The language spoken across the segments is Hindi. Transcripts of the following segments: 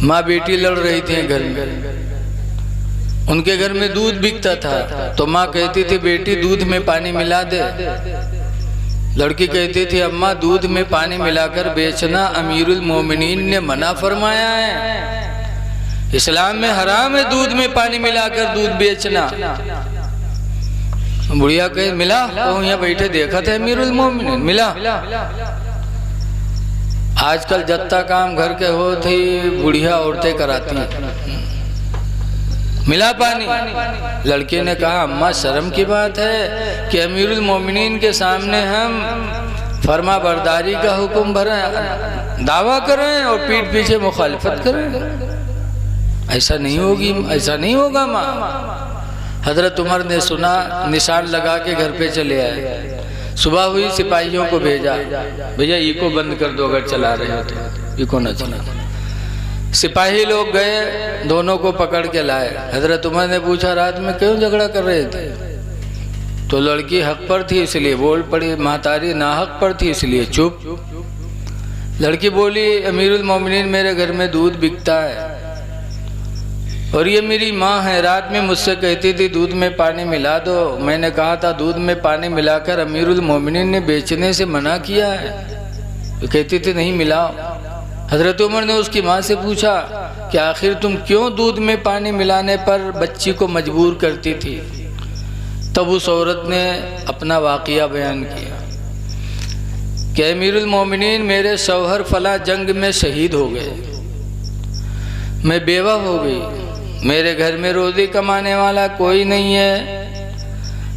माँ बेटी लड़ रही थी घर में। उनके घर में दूध बिकता था तो माँ कहती थी बेटी दूध में पानी मिला दे। लड़की कहती थी अम्मा दूध में पानी मिलाकर बेचना अमीरुल मोमिनीन ने मना फरमाया है, इस्लाम में हराम है दूध में पानी मिलाकर दूध बेचना। बुढ़िया कहे मिला तो यहाँ बैठे देखा था अमीरुल मोमिनीन मिला। आजकल जत्ता काम घर के हो थी बुढ़िया औरतें कराती हैं, मिला पानी। लड़के ने कहा अम्मा शर्म की बात है कि अमीरुल मोमिनीन के सामने हम फरमा बरदारी का हुक्म भरें, दावा करें और पीठ पीछे मुखालिफत करें। ऐसा नहीं होगी, ऐसा नहीं होगा माँ। हजरत उमर ने सुना, निशान लगा के घर पे चले आए। सुबह हुई सिपाहियों को भेजा, भैया इको बंद कर दो अगर चला रहे हो तो, इको न चला। सिपाही लोग गए, दोनों को पकड़ के लाए। हजरत उमर ने पूछा रात में क्यों झगड़ा कर रहे थे? तो लड़की हक पर थी इसलिए बोल पड़ी, महतारी नाहक पर थी इसलिए चुप। लड़की बोली अमीरुल मोमिनीन मेरे घर में दूध बिकता है और ये मेरी माँ है, रात में मुझसे कहती थी दूध में पानी मिला दो। मैंने कहा था दूध में पानी मिलाकर अमीरुल मोमिनीन ने बेचने से मना किया है, तो कहती थी नहीं मिलाओ। हजरत उमर ने उसकी माँ से पूछा कि आखिर तुम क्यों दूध में पानी मिलाने पर बच्ची को मजबूर करती थी? तब उस औरत ने अपना वाक़या बयान किया कि अमीरुल मोमिनीन मेरे शौहर फला जंग में शहीद हो गए, मैं बेवा हो गई, मेरे घर में रोज़ी कमाने वाला कोई नहीं है,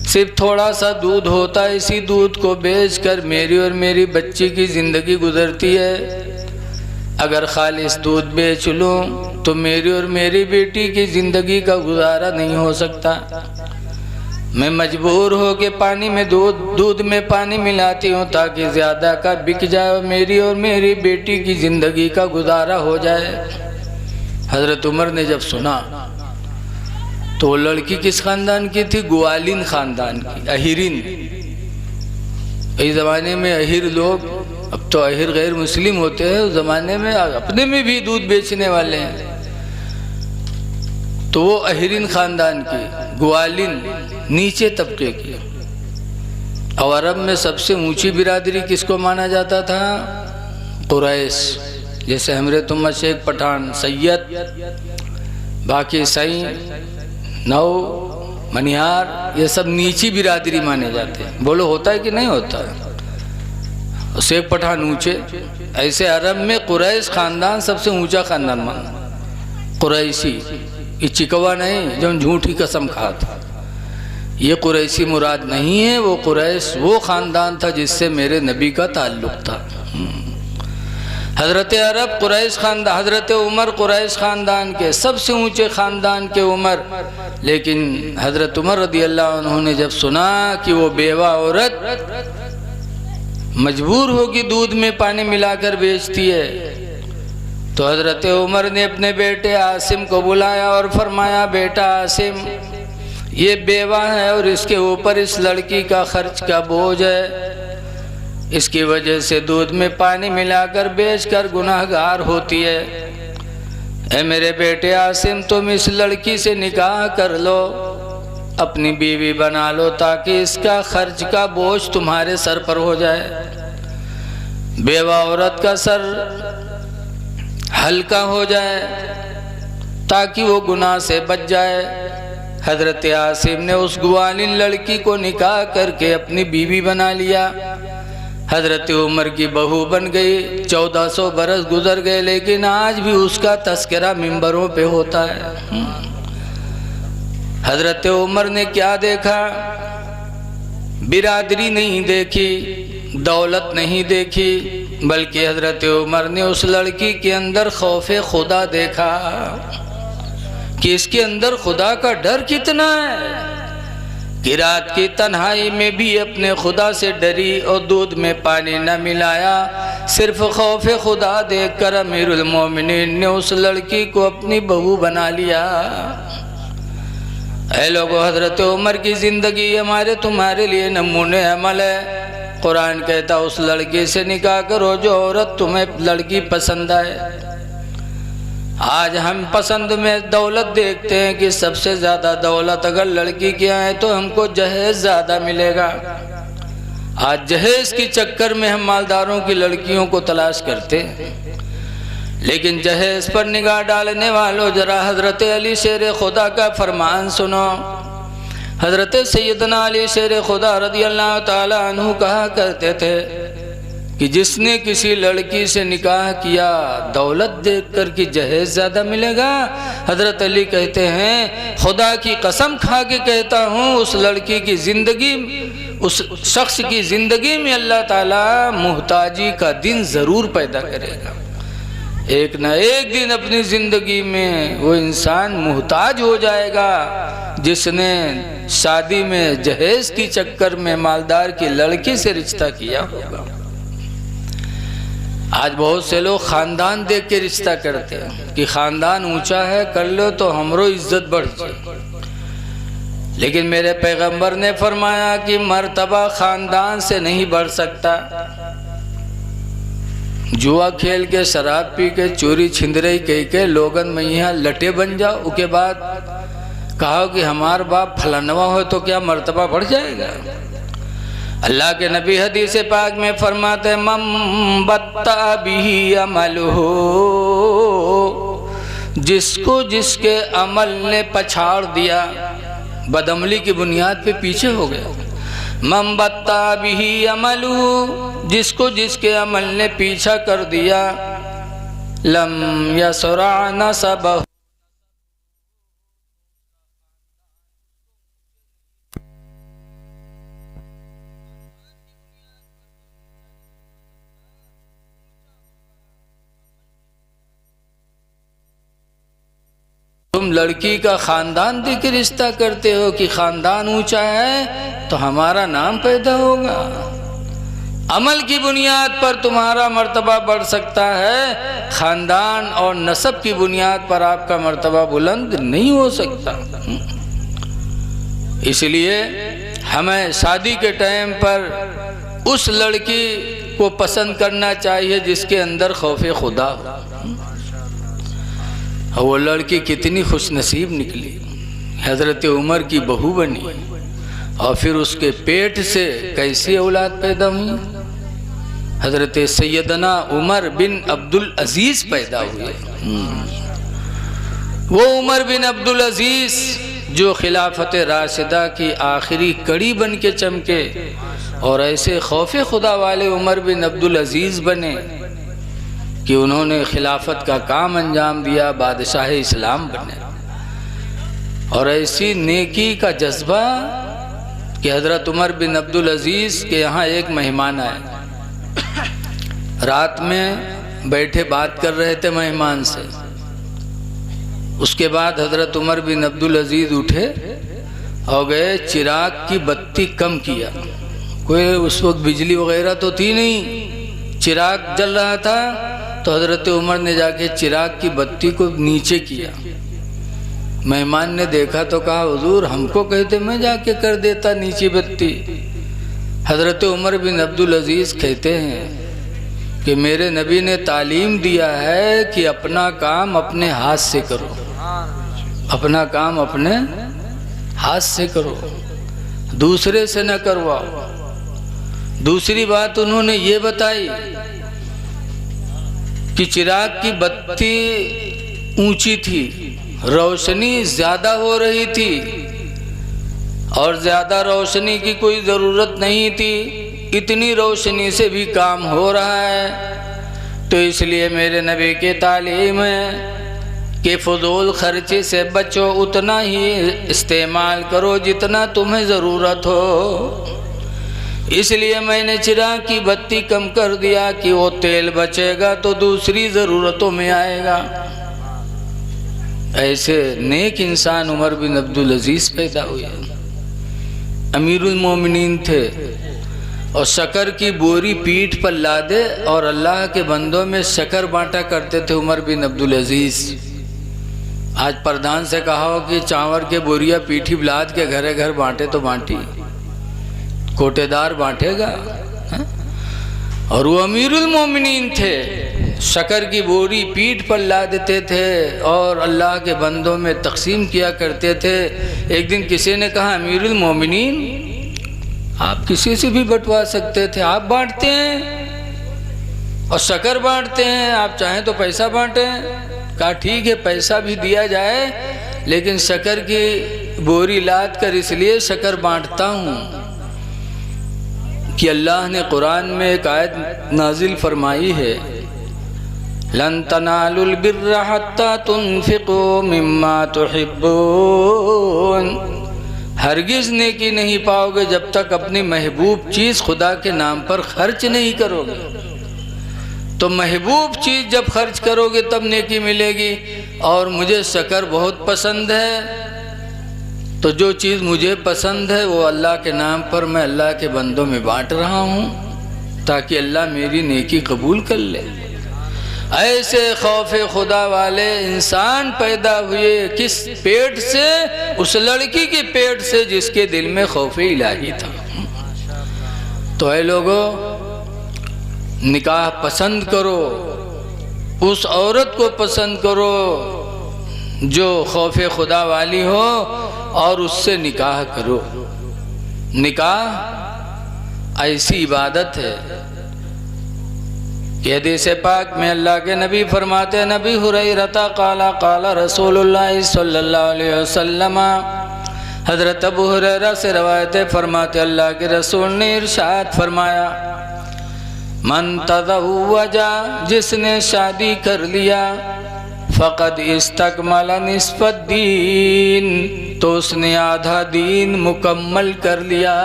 सिर्फ थोड़ा सा दूध होता है, इसी दूध को बेचकर मेरी और मेरी बच्ची की ज़िंदगी गुजरती है। अगर खालिस दूध बेच लूँ तो मेरी और मेरी बेटी की ज़िंदगी का गुजारा नहीं हो सकता। मैं मजबूर हो के पानी में दूध में पानी मिलाती हूँ ताकि ज़्यादा का बिक जाए और मेरी बेटी की ज़िंदगी का गुजारा हो जाए। हज़रत उमर ने जब सुना तो लड़की किस ख़ानदान की थी? ग्वालिन ख़ानदान की, अहिरिन। इस ज़माने में अहिर लोग, अब तो अहिर गैर मुस्लिम होते हैं, उस ज़माने में अपने में भी दूध बेचने वाले हैं। तो वो अहिरिन ख़ानदान की, ग्वालिन, नीचे तबके की। और अरब में सबसे ऊंची बिरादरी किसको माना जाता था? कुरैश। जैसे हमरे तुम शेख पठान, सैयद, बाकी सई, नौ, मनिहार, ये सब नीची बिरादरी माने जाते हैं। बोलो होता है कि नहीं होता? शेख पठान ऊंचे। ऐसे अरब में कुरैश ख़ानदान सबसे ऊंचा ख़ानदान माना, कुरैशी। ये चिकवा नहीं जो झूठी कसम खा था, ये कुरैशी मुराद नहीं है। वो कुरैश वो ख़ानदान था जिससे मेरे नबी का ताल्लुक़ था। हज़रत अरब कुरैश ख़ानदान, हज़रत उमर कुरैश ख़ानदान के सबसे ऊंचे ख़ानदान के उमर। लेकिन हज़रत उमर रदी अल्लाह अन्हु ने जब सुना कि वो बेवा औरत मजबूर होगी दूध में पानी मिलाकर बेचती है, तो हज़रत उमर ने अपने बेटे आसिम को बुलाया और फरमाया बेटा आसिम, ये बेवा है और इसके ऊपर इस लड़की का खर्च का बोझ है, इसकी वजह से दूध में पानी मिलाकर बेचकर गुनाहगार होती है। ऐ मेरे बेटे आसिम, तुम इस लड़की से निकाह कर लो, अपनी बीवी बना लो ताकि इसका खर्च का बोझ तुम्हारे सर पर हो जाए। बेवा औरत का सर हल्का हो जाए ताकि वो गुनाह से बच जाए। हजरत आसिम ने उस ग्वालिन लड़की को निकाह करके अपनी बीवी बना लिया। हजरत उमर की बहू बन गई। 1400 बरस गुजर गए लेकिन आज भी उसका तस्करा मिंबरों पे होता है। हजरत उमर ने क्या देखा? बिरादरी नहीं देखी, दौलत नहीं देखी, बल्कि हजरत उमर ने उस लड़की के अंदर खौफे खुदा देखा कि इसके अंदर खुदा का डर कितना है कि रात की तन्हाई में भी अपने खुदा से डरी और दूध में पानी न मिलाया। सिर्फ खौफे खुदा देखकर अमीरुल मोमिनीन ने उस लड़की को अपनी बहू बना लिया। ऐ लोगों, हजरत उमर की ज़िंदगी हमारे तुम्हारे लिए नमूने अमल है। कुरान कहता उस लड़की से निकाह करो जो औरत तुम्हें लड़की पसंद आए। आज हम पसंद में दौलत देखते हैं कि सबसे ज़्यादा दौलत अगर लड़की की आए तो हमको जहेज ज़्यादा मिलेगा। आज जहेज के चक्कर में हम मालदारों की लड़कियों को तलाश करते हैं। लेकिन जहेज पर निगाह डालने वालों, जरा हज़रत अली शेर खुदा का फरमान सुनो। हज़रत सैयदना अली शेर खुदा रज़ी अल्लाह ताला अन्हु कहा करते थे कि जिसने किसी लड़की से निकाह किया दौलत देख कर कि जहेज ज़्यादा मिलेगा। हज़रत अली कहते हैं खुदा की कसम खा के कहता हूँ उस लड़की की ज़िंदगी, उस शख्स की ज़िंदगी में अल्लाह ताला मुहताजी का दिन ज़रूर पैदा करेगा। एक न एक दिन अपनी ज़िंदगी में वो इंसान मुहताज हो जाएगा जिसने शादी में जहेज की चक्कर में मालदार की लड़की से रिश्ता किया होगा। आज बहुत से लोग ख़ानदान देख के रिश्ता करते हैं कि ख़ानदान ऊंचा है, कर लो तो हमरो इज्जत बढ़ जाए। लेकिन मेरे पैगंबर ने फरमाया कि मर्तबा ख़ानदान से नहीं बढ़ सकता। जुआ खेल के, शराब पी के, चोरी छिंदरे कह के लोगन में यहाँ लटे बन जाओ, उसके बाद कहो कि हमार बाप फलानवा हो तो क्या मर्तबा बढ़ जाएगा? अल्लाह के नबी हदीस पाक में फरमाते मम बत्ता बिही अमल हो, जिसको जिसके अमल ने पछाड़ दिया, बदअमली की बुनियाद पे पीछे हो गया। मम बत्ता बिही अमल हो, जिसको जिसके अमल ने पीछा कर दिया, लम यसरा नसबहु, तुम लड़की का ख़ानदान देख के रिश्ता करते हो कि ख़ानदान ऊंचा है तो हमारा नाम पैदा होगा। अमल की बुनियाद पर तुम्हारा मर्तबा बढ़ सकता है, ख़ानदान और नस्ब की बुनियाद पर आपका मर्तबा बुलंद नहीं हो सकता। इसलिए हमें शादी के टाइम पर उस लड़की को पसंद करना चाहिए जिसके अंदर खौफ खुदा हो। वो लड़की कितनी खुशनसीब निकली, हज़रत उमर की बहू बनी और फिर उसके पेट से कैसी औलाद पैदा हुई? हज़रत सैयदना उमर बिन अब्दुल अजीज़ पैदा हुए। वो उमर बिन अब्दुल अजीज़ जो खिलाफत राशिदा की आखिरी कड़ी बन के चमके और ऐसे खौफ खुदा वाले उमर बिन अब्दुल अजीज़ बने कि उन्होंने खिलाफत का काम अंजाम दिया, बादशाह इस्लाम बने। और ऐसी नेकी का जज्बा कि हज़रत उमर बिन अब्दुल अजीज़ के यहाँ एक मेहमान आए, रात में बैठे बात कर रहे थे मेहमान से। उसके बाद हज़रत उमर बिन अब्दुल अजीज़ उठे और गए, चिराग की बत्ती कम किया। कोई उस वक्त बिजली वगैरह तो थी नहीं, चिराग जल रहा था, तो हज़रत उमर ने जाके चिराग की बत्ती को नीचे किया। मेहमान ने देखा तो कहा हुजूर हमको कहते मैं जाके कर देता नीचे बत्ती। हज़रत उमर बिन अब्दुल अजीज़ कहते हैं कि मेरे नबी ने तालीम दिया है कि अपना काम अपने हाथ से करो, अपना काम अपने हाथ से करो, दूसरे से न करवाओ। दूसरी बात उन्होंने ये बताई कि चिराग की बत्ती ऊंची थी, रोशनी ज़्यादा हो रही थी और ज़्यादा रोशनी की कोई ज़रूरत नहीं थी, इतनी रोशनी से भी काम हो रहा है। तो इसलिए मेरे नबी के तालीम है कि फ़ुज़ूल ख़र्चे से बचो, उतना ही इस्तेमाल करो जितना तुम्हें ज़रूरत हो। इसलिए मैंने चिराग की बत्ती कम कर दिया कि वो तेल बचेगा तो दूसरी ज़रूरतों में आएगा। ऐसे नेक इंसान उमर बिन अब्दुल अजीज़ पैदा हुए, अमीरुल मोमिनीन थे और शक्कर की बोरी पीठ पर लादे और अल्लाह के बंदों में शक्कर बांटा करते थे उमर बिन अब्दुल अजीज़। आज प्रधान से कहा हो कि चावल के बोरिया पीठी लाद के घरे घर बांटे तो बांटी, कोटेदार बांटेगा। और वो अमीरुल मोमिनीन थे। शक्कर की बोरी पीठ पर ला देते थे और अल्लाह के बंदों में तकसीम किया करते थे। एक दिन किसी ने कहा, अमीरुल मोमिनीन आप किसी से भी बंटवा सकते थे, आप बांटते हैं और शक्कर बांटते हैं, आप चाहें तो पैसा बांटें। कहा ठीक है, पैसा भी दिया जाए, लेकिन शक्कर की बोरी लाद कर इसलिए शक्कर बांटता हूँ कि अल्लाह ने कुरान में एक आयत नाजिल फरमाई है, लन तनालुल बिर्रा हत्ता तुनफिकू मिम्मा तुहिब्बून। हरगिज़ नेकी नहीं पाओगे जब तक अपनी महबूब चीज़ खुदा के नाम पर खर्च नहीं करोगे। तो महबूब चीज़ जब खर्च करोगे तब नेकी मिलेगी। और मुझे शक्कर बहुत पसंद है, तो जो चीज़ मुझे पसंद है वो अल्लाह के नाम पर मैं अल्लाह के बंदों में बांट रहा हूँ, ताकि अल्लाह मेरी नेकी कबूल कर ले। ऐसे खौफ खुदा वाले इंसान पैदा हुए किस पेट से? उस लड़की के पेट से जिसके दिल में खौफ इलाही था। तो ऐ लोगों, निकाह पसंद करो, उस औरत को पसंद करो जो खौफ खुदा वाली हो और उससे निकाह करो। निकाह ऐसी इबादत है कि हदीस पाक में अल्लाह के नबी फरमाते, नबी हुरैरा काला काला रसूलुल्लाह सल्लल्लाहु अलैहि वसल्लम, हज़रत अबू हुरैरा से रवायत फरमाते अल्लाह के रसूल ने इरशाद फरमाया, मन तज़व्वजा, जिसने शादी कर लिया, फ़क़द इस्तकमल निस्फ़द दीन, तो उसने आधा दीन मुकम्मल कर लिया।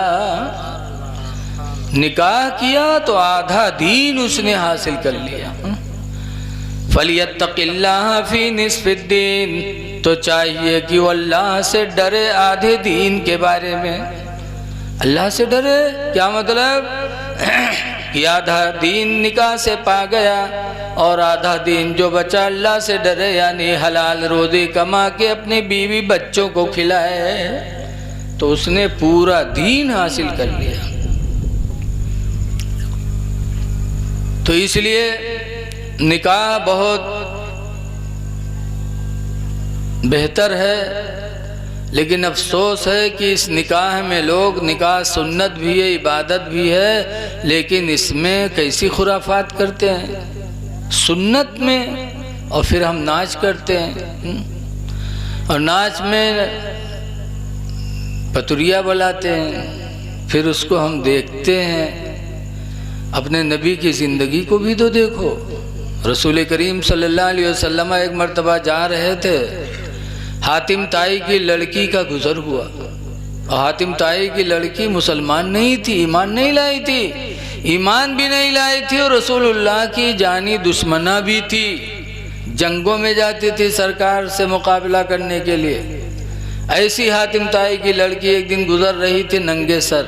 निकाह किया तो आधा दीन उसने हासिल कर लिया। फलियत्तक़िल्लाह फ़ी निस्फ़िद्दीन, तो चाहिए कि वो अल्लाह से डरे आधे दीन के बारे में। अल्लाह से डरे क्या मतलब? कि आधा दीन निकाह से पा गया और आधा दीन जो बचा अल्लाह से डरे, यानी हलाल रोज़ी कमा के अपनी बीवी बच्चों को खिलाए, तो उसने पूरा दीन हासिल कर लिया। तो इसलिए निकाह बहुत बेहतर है, लेकिन अफसोस है कि इस निकाह में लोग, निकाह सुन्नत भी है, इबादत भी है, लेकिन इसमें कैसी खुराफात करते हैं सुन्नत में, और फिर हम नाच करते हैं और नाच में पतुरिया बुलाते हैं, फिर उसको हम देखते हैं। अपने नबी की ज़िंदगी को भी तो देखो। रसूल करीम सल्लल्लाहु अलैहि वसल्लम एक मर्तबा जा रहे थे, हातिम ताई की लड़की का गुजर हुआ, और हातिम ताई की लड़की मुसलमान नहीं थी, ईमान नहीं लाई थी, ईमान भी नहीं लाई थी और रसूलुल्लाह की जानी दुश्मना भी थी। जंगों में जाती थी सरकार से मुकाबला करने के लिए। ऐसी हातिम ताई की लड़की एक दिन गुजर रही थी नंगे सर।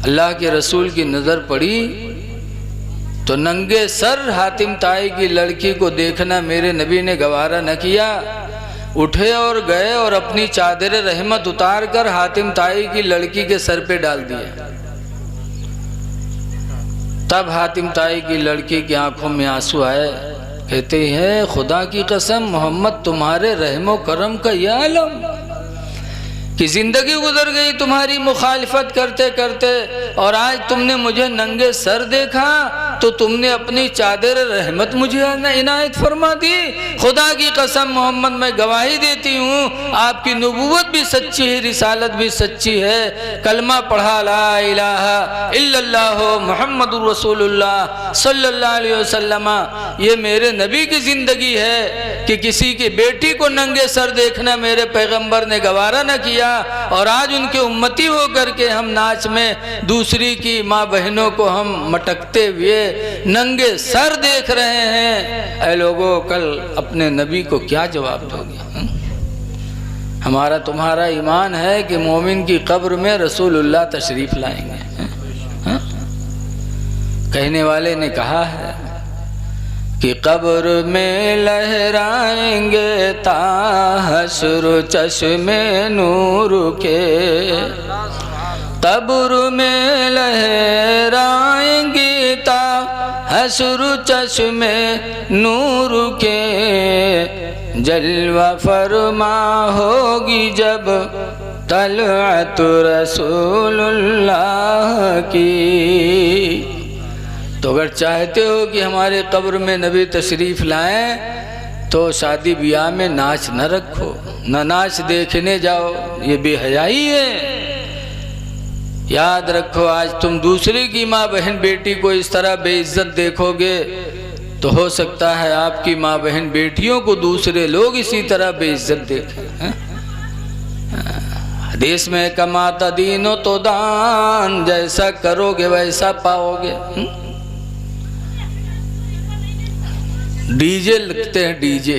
अल्लाह के रसूल की नज़र पड़ी तो नंगे सर हातिम ताई की लड़की को देखना मेरे नबी ने गवारा न किया। उठे और गए और अपनी चादर रहमत उतार कर हातिम ताई की लड़की के सर पे डाल दिया। तब हातिम ताई की लड़की की आंखों में आंसू आए। कहते हैं, खुदा की कसम मोहम्मद तुम्हारे रहमो करम का यह आलम कि ज़िंदगी गुजर गई तुम्हारी मुखालिफत करते करते, और आज तुमने मुझे नंगे सर देखा तो तुमने अपनी चादर रहमत मुझे इनायत फरमा दी। खुदा की कसम मोहम्मद मैं गवाही देती हूँ आपकी नबूवत भी सच्ची है, रिसालत भी सच्ची है। कलमा पढ़ा ला इलाहा इल्लल्लाह मुहम्मदुर रसूलुल्लाह सल्लल्लाहु अलैहि वसल्लम। ये मेरे नबी की ज़िंदगी है कि किसी की बेटी को नंगे सर देखना मेरे पैगम्बर ने गवारा न किया, और आज उनके उम्मती हो करके हम नाच में दूसरी की माँ बहनों को हम मटकते हुए नंगे सर देख रहे हैं। ऐ लोगों, कल अपने नबी को क्या जवाब दोगे? हमारा तुम्हारा ईमान है कि मोमिन की कब्र में रसूलुल्लाह तशरीफ लाएंगे। कहने वाले ने कहा है कि कब्र में लहराएंगे ताहशुर चश्मे नूर के, कब्र में लहराएंगे अश्रु चश्मे नूर के जलवा फरमा होगी जब तलअत रसूलुल्लाह की। तो अगर चाहते हो कि हमारे कब्र में नबी तशरीफ़ लाएं तो शादी ब्याह में नाच न रखो, न नाच देखने जाओ, ये बेहयाई है। याद रखो, आज तुम दूसरे की माँ बहन बेटी को इस तरह बेइज्जत देखोगे तो हो सकता है आपकी माँ बहन बेटियों को दूसरे लोग इसी तरह बेइज्जत देखें। हदीस में कमाता दीनो तो दान, जैसा करोगे वैसा पाओगे। डीजे लगते हैं, डीजे।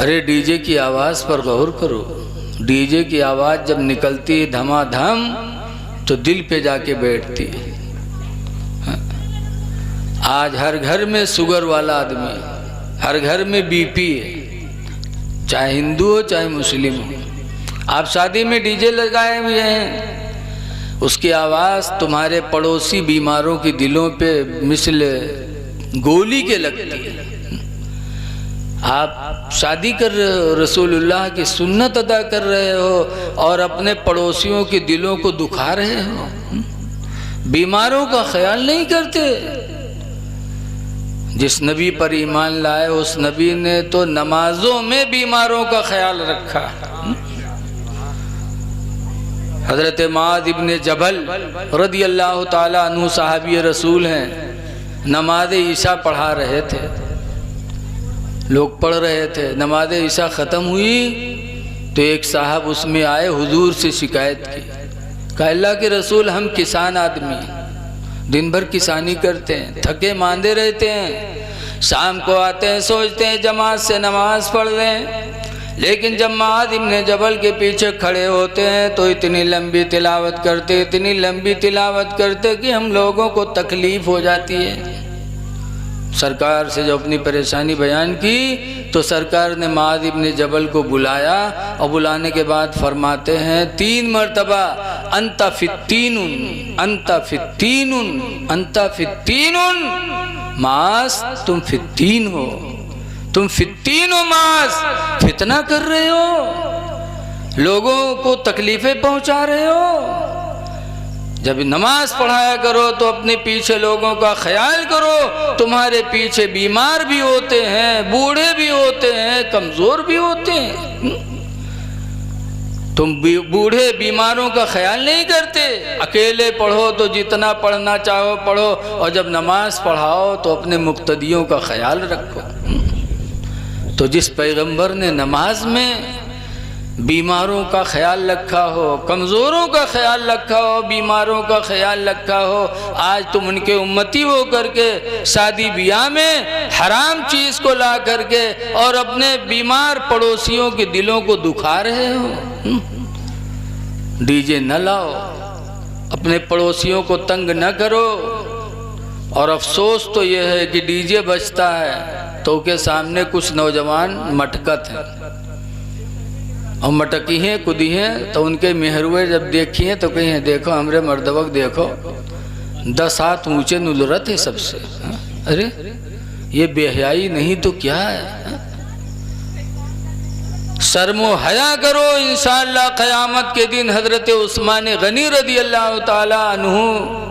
अरे डीजे की आवाज पर गौर करो। डीजे की आवाज जब निकलती है धमाधम तो दिल पे जाके बैठती है। आज हर घर में शुगर वाला आदमी, हर घर में बीपी है, चाहे हिंदू हो चाहे मुस्लिम हो। आप शादी में डीजे लगाए हुए हैं, उसकी आवाज तुम्हारे पड़ोसी बीमारों के दिलों पे मिसल गोली के लगती है। आप शादी कर रहे हो, रसूलुल्लाह की सुन्नत अदा कर रहे हो और अपने पड़ोसियों के दिलों को दुखा रहे हो। बीमारों का ख्याल नहीं करते। जिस नबी पर ईमान लाए उस नबी ने तो नमाजों में बीमारों का ख्याल रखा। हजरत मुआज़ इब्ने जबल रदी अल्लाह ताला अन्हु साहबी रसूल हैं, नमाज ईशा पढ़ा रहे थे। लोग पढ़ रहे थे, नमाज ईशा ख़त्म हुई तो एक साहब उसमें आए, हुजूर से शिकायत की। कहा अल्लाह के रसूल, हम किसान आदमी, दिन भर किसानी करते हैं, थके मांदे रहते हैं, शाम को आते हैं सोचते हैं जमात से नमाज पढ़ लें, लेकिन जब मुआज़ इब्ने जबल के पीछे खड़े होते हैं तो इतनी लंबी तिलावत करते, इतनी लंबी तिलावत करते कि हम लोगों को तकलीफ़ हो जाती है। सरकार से जो अपनी परेशानी बयान की तो सरकार ने मुआज़ इब्ने जबल को बुलाया और बुलाने के बाद फरमाते हैं 3 मरतबा अंता फित्तीनुन, अंता फित्तीनुन, अंता फित्तीनुन, मुआज़ तुम फित्तीन हो, तुम फित्तीन हो मुआज़, फितना कर रहे हो, लोगों को तकलीफ़ें पहुंचा रहे हो। जब नमाज पढ़ाया करो तो अपने पीछे लोगों का ख्याल करो। तुम्हारे पीछे बीमार भी होते हैं, बूढ़े भी होते हैं, कमज़ोर भी होते हैं। तुम बूढ़े बीमारों का ख्याल नहीं करते। अकेले पढ़ो तो जितना पढ़ना चाहो पढ़ो, और जब नमाज पढ़ाओ तो अपने मुक्तदियों का ख्याल रखो। तो जिस पैगंबर ने नमाज में बीमारों का ख्याल रखा हो, कमज़ोरों का ख्याल रखा हो, बीमारों का ख्याल रखा हो, आज तुम उनके उम्मती हो करके शादी ब्याह में हराम चीज़ को ला करके और अपने बीमार पड़ोसियों के दिलों को दुखा रहे हो। डीजे न लाओ, अपने पड़ोसियों को तंग न करो। और अफसोस तो यह है कि डीजे बजता है तो के सामने कुछ नौजवान मटकत हैं और मटकी हैं, कुदी हैं, तो उनके मेहरुए जब देखी हैं तो कहीं देखो हमरे मर्दवक देखो 10 हाथ ऊंचे नुलरत है सबसे। अरे ये बेहयाई नहीं तो क्या है? शर्मो हया करो, इंशाअल्लाह क़यामत के दिन हजरत उस्मान गनी रदी अल्लाह ताला अन्हु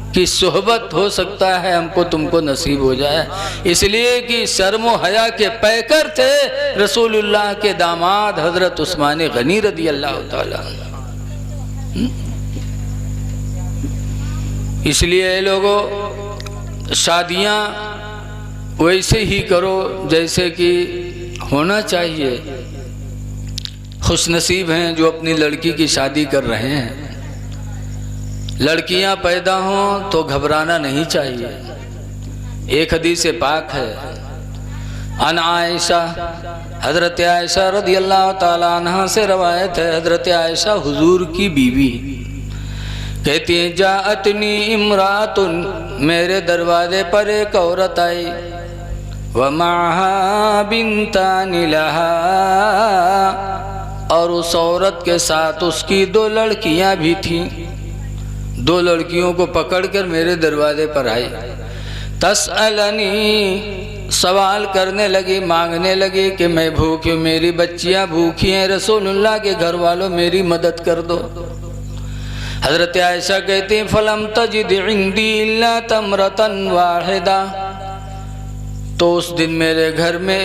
की सोहबत हो सकता है हमको तुमको नसीब हो जाए। इसलिए कि शर्मो हया के पैकर थे रसूलुल्लाह के दामाद हजरत उस्मान गनी रदी अल्लाह ताला। इसलिए लोगों, शादियां वैसे ही करो जैसे कि होना चाहिए। खुशनसीब हैं जो अपनी लड़की की शादी कर रहे हैं। लड़कियां पैदा हों तो घबराना नहीं चाहिए। एक हदीस पाक है, अन आयशा, हजरत आयशा रदी अल्लाह ताला अन्हा से रवायत है। हजरत आयशा हुजूर की बीवी कहती हैं, जाअतनी इमरातुन, मेरे दरवाजे पर एक औरत आई, व माहा बिनतानि लहा, और उस औरत के साथ उसकी 2 लड़कियां भी थीं। 2 लड़कियों को पकड़कर मेरे दरवाजे पर आई। तसअलनी, सवाल करने लगी, मांगने लगी कि मैं भूखी हूँ, मेरी बच्चियाँ भूखी हैं, रसूलुल्लाह के घर वालों मेरी मदद कर दो। हज़रत आयशा कहती फलम तजिद इंदी इल्ला तमरतन वाहिदा, तो उस दिन मेरे घर में